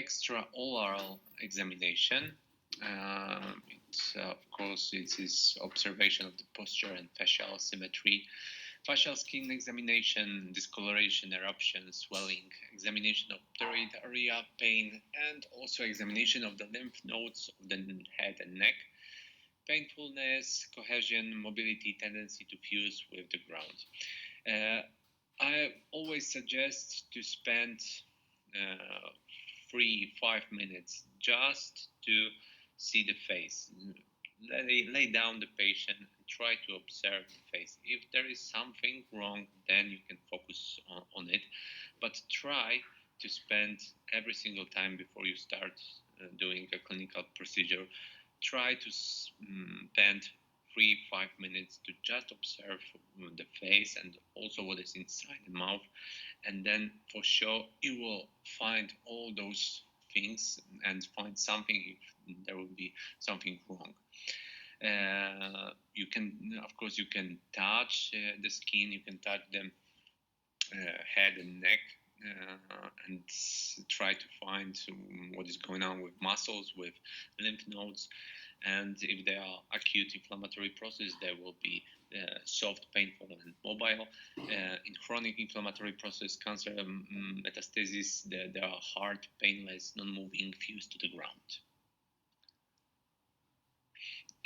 extraoral examination. Of course, it is observation of the posture and facial symmetry, facial skin examination, discoloration, eruption, swelling, examination of thyroid area, pain, and also examination of the lymph nodes of the head and neck, painfulness, cohesion, mobility, tendency to fuse with the ground. I always suggest to spend 3-5 minutes just to see the face. Lay down the patient and try to observe the face. If there is something wrong, then you can focus on it. But try to spend every single time before you start doing a clinical procedure, try to spend 3-5 minutes to just observe the face and also what is inside the mouth, and then for sure you will find all those things and find something if there will be something wrong. You can, of course, you can touch the skin, you can touch the head and neck, and try to find what is going on with muscles, with lymph nodes. And if they are acute inflammatory process, they will be soft, painful, and mobile. In chronic inflammatory process, cancer metastasis, they are hard, painless, non-moving, fused to the ground.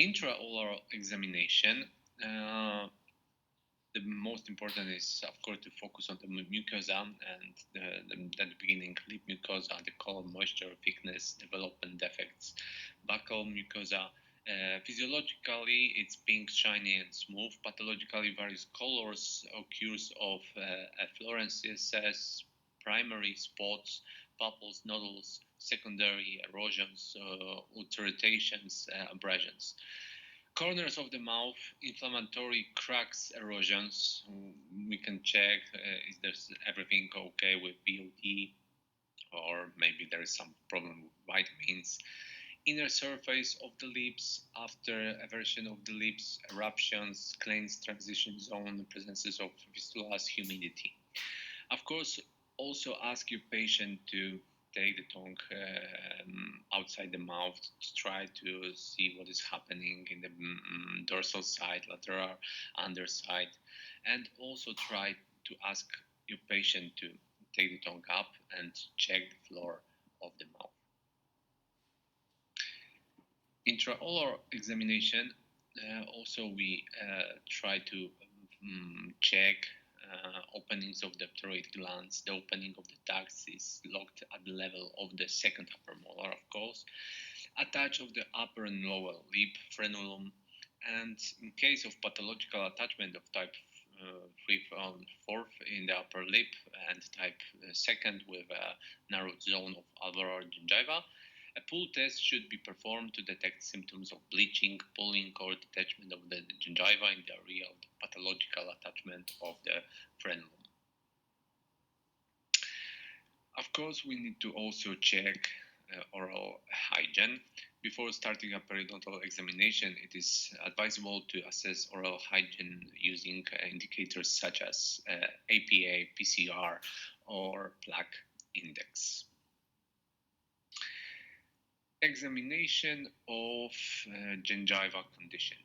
Intraoral examination. The most important is, of course, to focus on the mucosa and the beginning lip mucosa, the color, moisture, thickness, development defects, buccal mucosa. Physiologically, it's pink, shiny, and smooth. Pathologically, various colors occurs of efflorescences, primary spots, papules, nodules, secondary erosions, ulcerations, abrasions. Corners of the mouth, inflammatory cracks, erosions. We can check is there everything okay with BOD, or maybe there is some problem with vitamins. Inner surface of the lips, after eversion of the lips, eruptions, cleansed transition zone, presences of fistulas, humidity. Of course, also ask your patient to take the tongue outside the mouth to try to see what is happening in the dorsal side, lateral, underside, and also try to ask your patient to take the tongue up and check the floor of the mouth. Intraoral examination, also we try to check openings of the thyroid glands. The opening of the ducts is locked at the level of the second upper molar, of course. Attach of the upper and lower lip, frenulum, and in case of pathological attachment of type 3/4 in the upper lip and type 2 with a narrowed zone of alveolar gingiva, a pull test should be performed to detect symptoms of bleaching, pulling, or detachment of the gingiva in the area of the pathological attachment of the frenulum. Of course, we need to also check oral hygiene. Before starting a periodontal examination, it is advisable to assess oral hygiene using indicators such as APA, PCR, or plaque index. Examination of gingiva condition.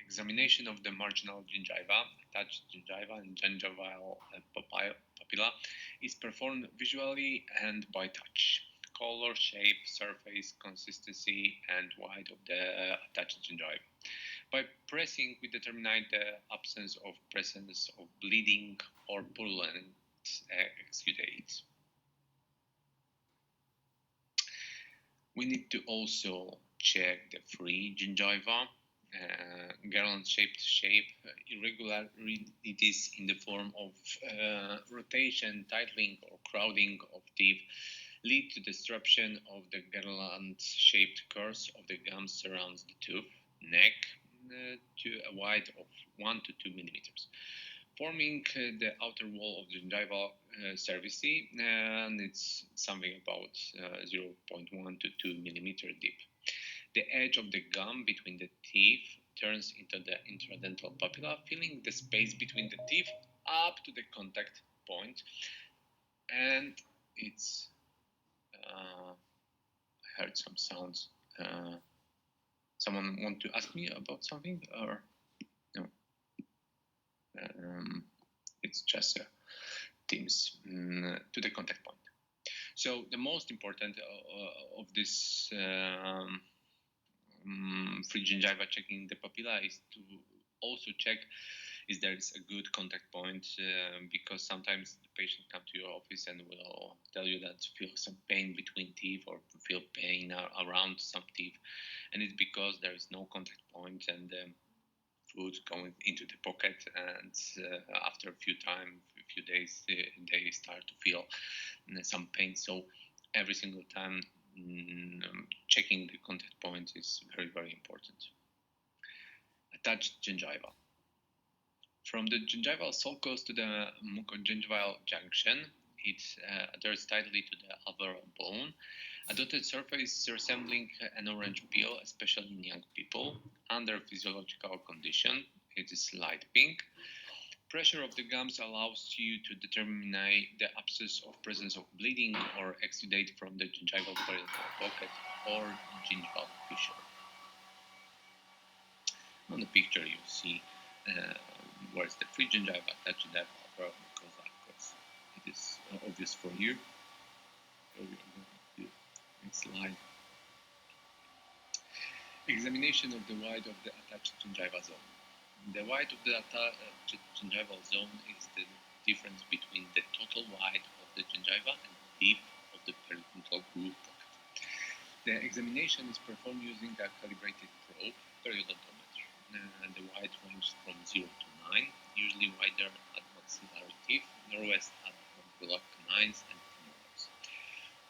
Examination of the marginal gingiva, attached gingiva, and gingival papilla is performed visually and by touch. Color, shape, surface, consistency, and width of the attached gingiva. By pressing, we determine the absence of bleeding or purulent exudate. We need to also check the free gingiva, garland-shaped shape, irregularities in the form of rotation, tightening, or crowding of teeth lead to disruption of the garland-shaped course of the gums surrounds the tooth, neck, to a width of 1 to 2 millimeters, forming the outer wall of the gingival cervice, and it's something about 0.1 to 2 millimeter deep. The edge of the gum between the teeth turns into the intradental papilla, filling the space between the teeth up to the contact point, and it's heard some sounds. Someone want to ask me about something, or no? It's just Teams to the contact point. So the most important of this free gingiva checking the papilla is to also check if there is a good contact point, because sometimes the patient come to your office and will tell you that feel some pain between teeth or feel pain around some teeth, and it's because there is no contact point and food going into the pocket, and after a few days, they start to feel some pain. So every single time checking the contact point is very, very important. Attached gingiva. From the gingival sulcus to the mucogingival junction, it's adheres tightly to the alveolar bone. A dotted surface resembling an orange peel, especially in young people. Under physiological condition, it is light pink. Pressure of the gums allows you to determine the absence of presence of bleeding or exudate from the gingival periodontal pocket or gingival fissure. On the picture, you see where's the free gingiva attached to that alveolar mucosa. Of course, it is obvious for you. So we are going to next slide. Examination of the wide of the attached gingiva zone. The wide of the attached gingival zone is the difference between the total wide of the gingiva and the depth of the periodontal groove pocket. The examination is performed using a calibrated probe, periodontometer. The wide ranges from 0 to 9, usually wider at maxillary teeth, narrowest at frontal canines and femorals.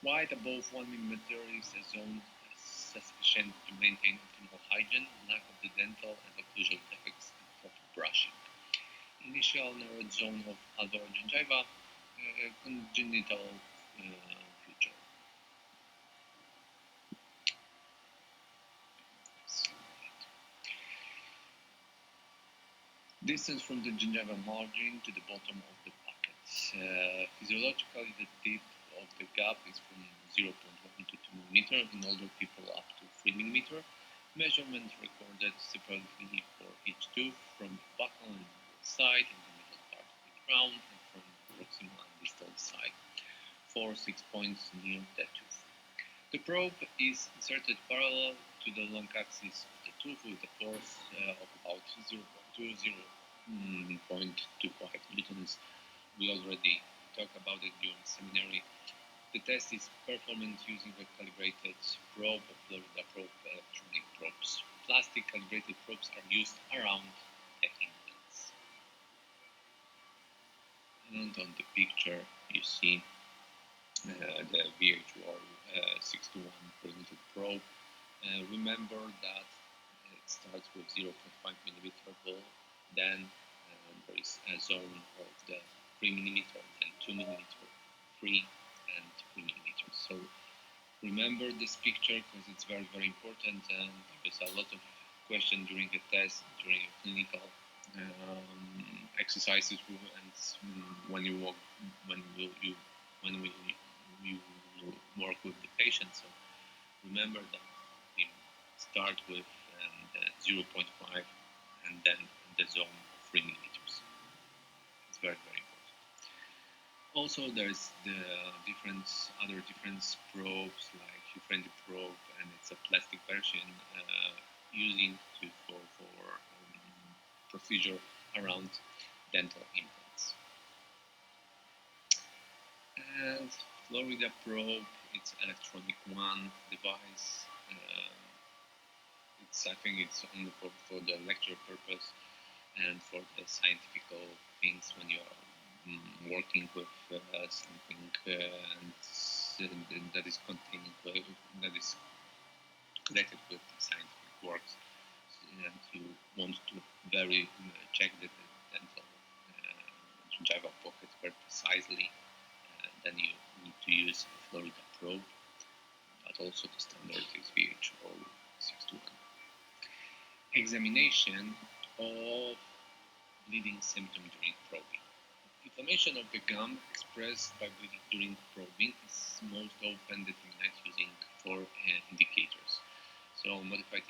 Wide above 1 mm is a zone sufficient to maintain optimal hygiene, lack of the dental and occlusal defects, and proper brushing. Initial narrowed zone of alveolar gingiva, congenital future. Distance from the gingival margin to the bottom of the pocket. Physiologically, the depth of the gap is from 0.1 to 2 mm, in older people up to 3 mm. Measurement recorded separately for each tooth from the buccal and side in the middle part of the crown and from proximal and distal side. 4-6 points near the tooth. The probe is inserted parallel to the long axis of the tooth with a force of about 0.25 newtons. We already talked about it during seminary. The test is performed using a calibrated probe or Florida probe electronic probes. Plastic calibrated probes are used around the implants. And on the picture you see the VH1 621 perimeter probe. Remember that it starts with 0.5 millimeter hole, then there is a zone of the 3 millimeter and 2 millimeter, 3 and 3 millimeters. So remember this picture because it's very, very important, and there's a lot of questions during the test, during clinical exercises, and when you work with the patient. So remember that we start with 0.5 and then the zone of 3 millimeters. It's very, very important. Also, there's the other different probes like Hufrendi probe, and it's a plastic version using for procedure around dental implants. And Florida probe, it's electronic one device. I think it's only for the lecture purpose and for the scientific things when you are working with something that is connected with the scientific works, and you want to very check the dental gingival pocket very precisely, then you need to use a Florida probe, but also the standard is VHO 621. Examination of bleeding symptom during probing. Inflammation of the gum expressed by bleeding during probing is most often determined using 4 indicators. So modified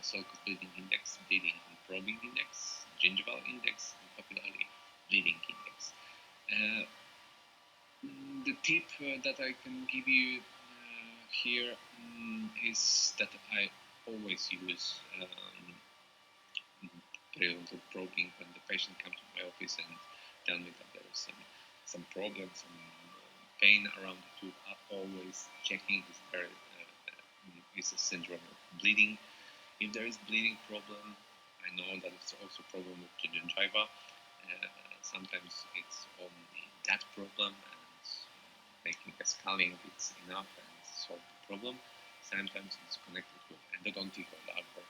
sulcus bleeding index, bleeding and probing index, gingival index, and papillary bleeding index. The tip that I can give you here is that I always use periodontal probing when the patient comes to my office and tell me that there is some problem, some pain around the tooth. I'm always checking if there is a syndrome of bleeding. If there is bleeding problem, I know that it's also a problem with the gingiva. Sometimes it's only that problem, and making a scaling it's enough and solve the problem. Sometimes it's connected with endodontic or other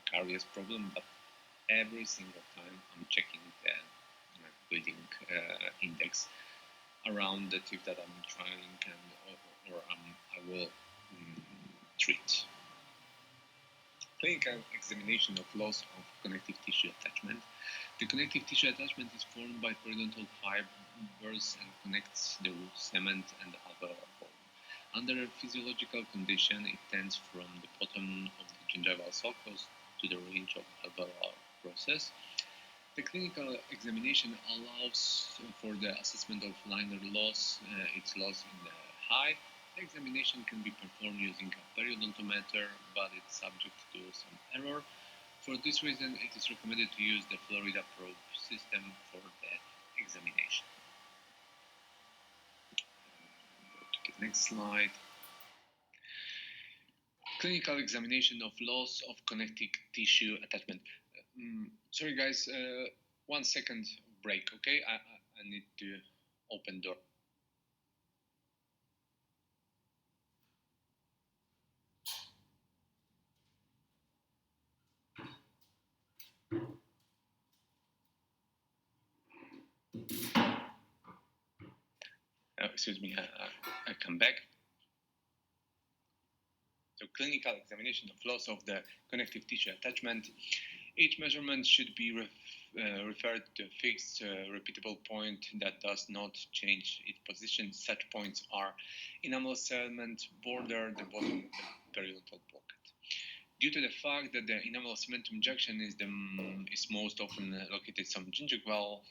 caries problem, but every single time I'm checking the bleeding index around the tooth that I'm trying and or I will treat. Clinical examination of loss of connective tissue attachment. The connective tissue attachment is formed by periodontal fibers and connects the root cement and the alveolar bone. Under a physiological condition, it tends from the bottom of the gingival sulcus to the range of alveolar process. The clinical examination allows for the assessment of liner loss, its loss in the height. The examination can be performed using a periodontometer, but it's subject to some error. For this reason, it is recommended to use the Florida probe system for the examination. Go to the next slide. Clinical examination of loss of connective tissue attachment. Sorry guys, 1 second break, okay? I need to open door. Excuse me, I come back. So clinical examination of loss of the connective tissue attachment. Each measurement should be referred to a fixed, repeatable point that does not change its position. Such points are enamel cement border, the bottom of the periodontal pocket. Due to the fact that the enamel cementum junction is most often located some gingival,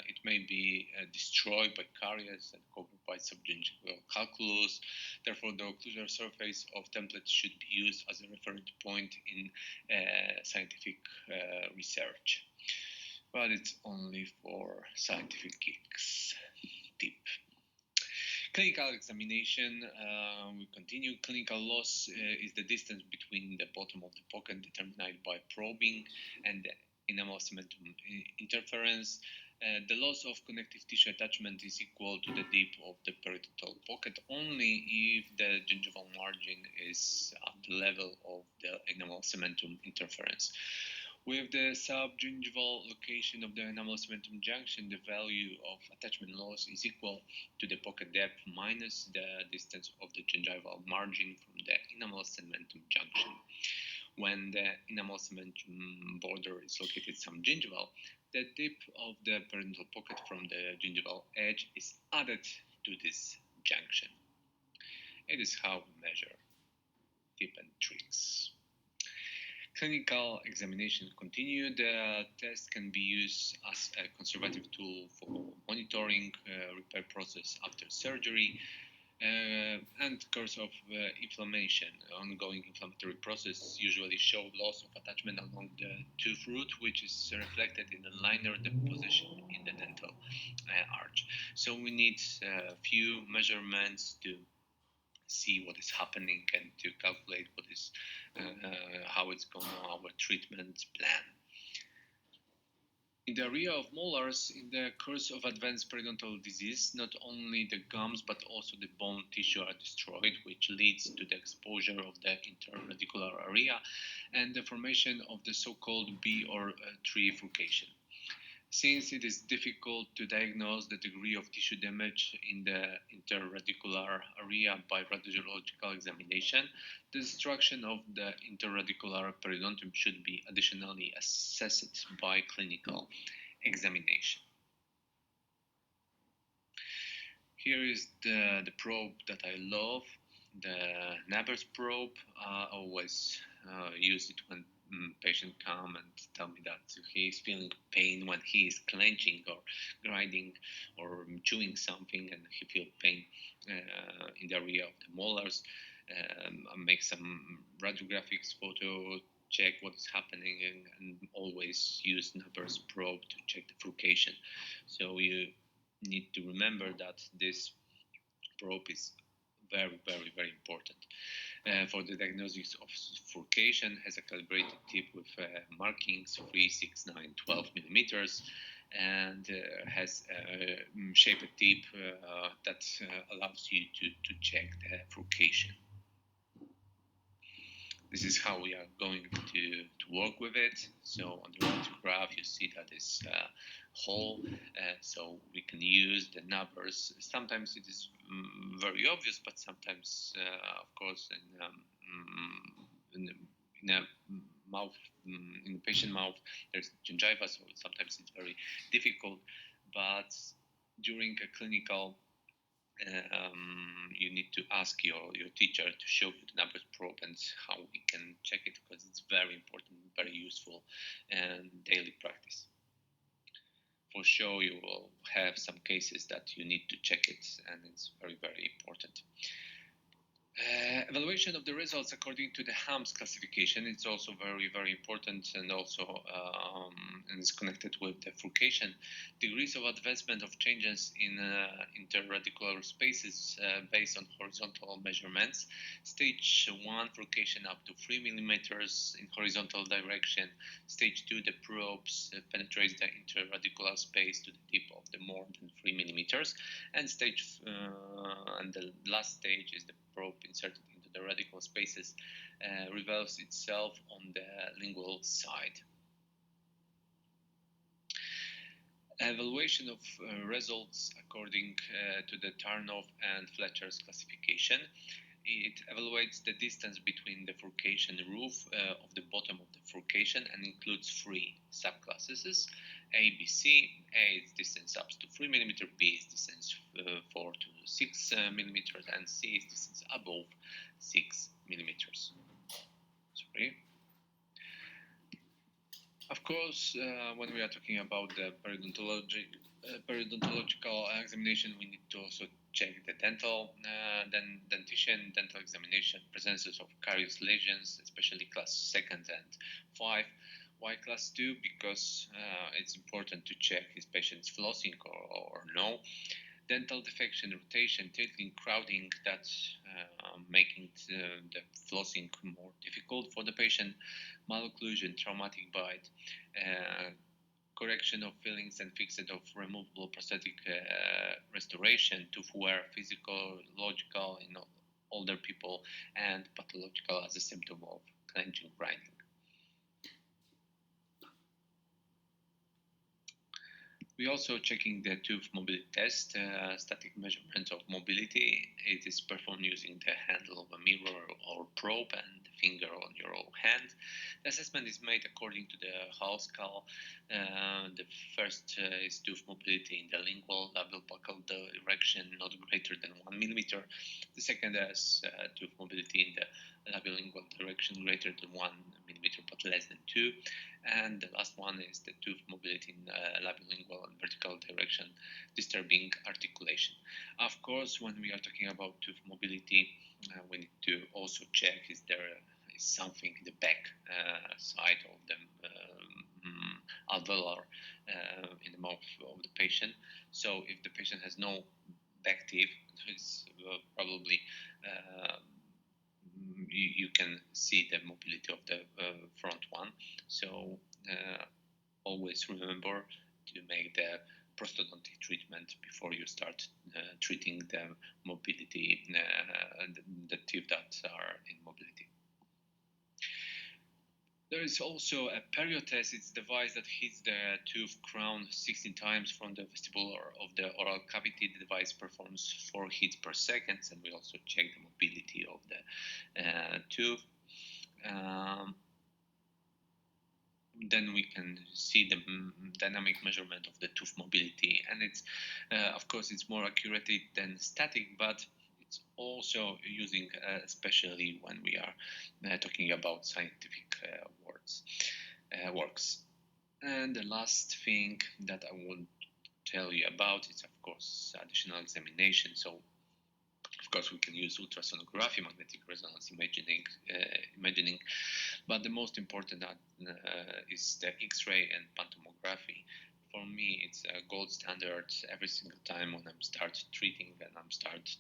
it may be destroyed by caries and covered by subgingival calculus. Therefore, the occlusal surface of template should be used as a reference point in scientific research. But it's only for scientific geeks. Tip. Clinical examination, we continue. Clinical loss is the distance between the bottom of the pocket determined by probing and the enamel cementum interference. The loss of connective tissue attachment is equal to the depth of the periodontal pocket only if the gingival margin is at the level of the enamel cementum interference. With the subgingival location of the enamel cementum junction, the value of attachment loss is equal to the pocket depth minus the distance of the gingival margin from the enamel cementum junction. When the enamel cementum border is located subgingival, the depth of the periodontal pocket from the gingival edge is added to this junction. It is how we measure. Tip and tricks. Clinical examination continue. The test can be used as a conservative tool for monitoring repair process after surgery and course of inflammation. Ongoing inflammatory process usually show loss of attachment along the tooth root, which is reflected in the liner deposition in the dental arch. So we need a few measurements to see what is happening and to calculate what is how it's going on our treatment plan. In the area of molars, in the course of advanced periodontal disease, not only the gums but also the bone tissue are destroyed, which leads to the exposure of the interradicular area and the formation of the so-called B or trifurcation. Since it is difficult to diagnose the degree of tissue damage in the interradicular area by radiological examination, the destruction of the interradicular periodontium should be additionally assessed by clinical examination. Here is the probe that I love. The Naber's probe, always use it when patient come and tell me that he is feeling pain when he is clenching or grinding or chewing something, and he feel pain in the area of the molars. I make some radiographics photo, check what is happening, and always use Naber's probe to check the furcation. So you need to remember that this probe is very, very, very important. For the diagnosis of furcation, has a calibrated tip with markings 3, 6, 9, 12 millimeters, and has a shaped tip that allows you to check the furcation. This is how we are going to work with it. So on the right graph, you see that this hole, so we can use the numbers. Sometimes it is very obvious, but sometimes, of course, in a mouth, in the patient mouth, there's gingiva, so sometimes it's very difficult. But during a clinical you need to ask your teacher to show you the numbers probe and how we can check it, because it's very important, very useful, and daily practice. For sure, you will have some cases that you need to check it, and it's very, very important. Evaluation of the results according to the HAMS classification, it's also very, very important, and also and is connected with the furcation. Degrees of advancement of changes in interradicular spaces based on horizontal measurements. Stage 1, furcation up to 3 millimeters in horizontal direction. Stage 2, the probes penetrates the interradicular space to the tip of the more than 3 millimeters. And and the last stage is the probe inserted into the radical spaces revolves itself on the lingual side. Evaluation of results according to the Tarnoff and Fletcher's classification. It evaluates the distance between the furcation roof of the bottom of the furcation and includes 3 subclasses: A, B, C. A is distance up to 3 millimeter, B is distance 4 to 6 millimeters, and C is distance above 6 millimeters. Sorry. Of course, when we are talking about the periodontological examination, we need to also check the dentition, dental examination, presence of carious lesions, especially class 2nd and 5. Why class 2? Because it's important to check if patient's flossing or no. Dental defection, rotation, tilting, crowding, that's making the flossing more difficult for the patient. Malocclusion, traumatic bite, correction of fillings and fixed of removable prosthetic restoration, tooth wear, physical, logical in older people, and pathological as a symptom of clenching, grinding. We also checking the tooth mobility test, static measurement of mobility. It is performed using the handle of a mirror or probe and the finger on your hand. The assessment is made according to the whole skull. The first is tooth mobility in the lingual labial buccal direction not greater than 1 millimeter. The second is tooth mobility in the labiolingual direction greater than 1 millimeter but less than 2. And the last one is the tooth mobility in labiolingual and vertical direction, disturbing articulation. Of course, when we are talking about tooth mobility, we need to also check is there is something in the back side of the alveolar in the mouth of the patient. So if the patient has no back teeth, it's probably you can see the mobility of the front one. So always remember to make the prosthodontic treatment before you start treating the mobility, the teeth that are in mobility. There is also a Perio test. It's a device that hits the tooth crown 16 times from the vestibule of the oral cavity. The device performs 4 hits per second, and we also check the mobility of the tooth. Then we can see the dynamic measurement of the tooth mobility, and it's of course it's more accurate than static, but It's also using, especially when we are talking about scientific works. And the last thing that I want to tell you about is, of course, additional examination. So, of course, we can use ultrasonography, magnetic resonance imaging, but the most important is the X-ray and pantomography. For me, it's a gold standard every single time when I'm start treating and I'm start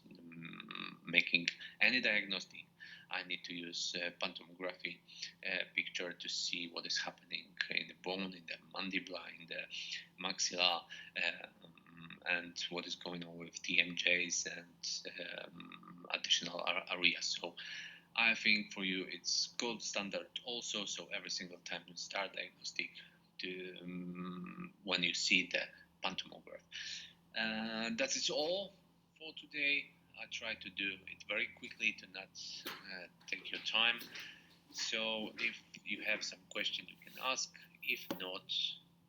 making any diagnostic. I need to use pantomography picture to see what is happening in the bone, in the mandible, in the maxilla, and what is going on with TMJs and additional areas. So I think for you it's gold standard also. So every single time you start diagnostic, when you see the pantomograph. That is all for today. I try to do it very quickly to not take your time. So if you have some question, you can ask. If not,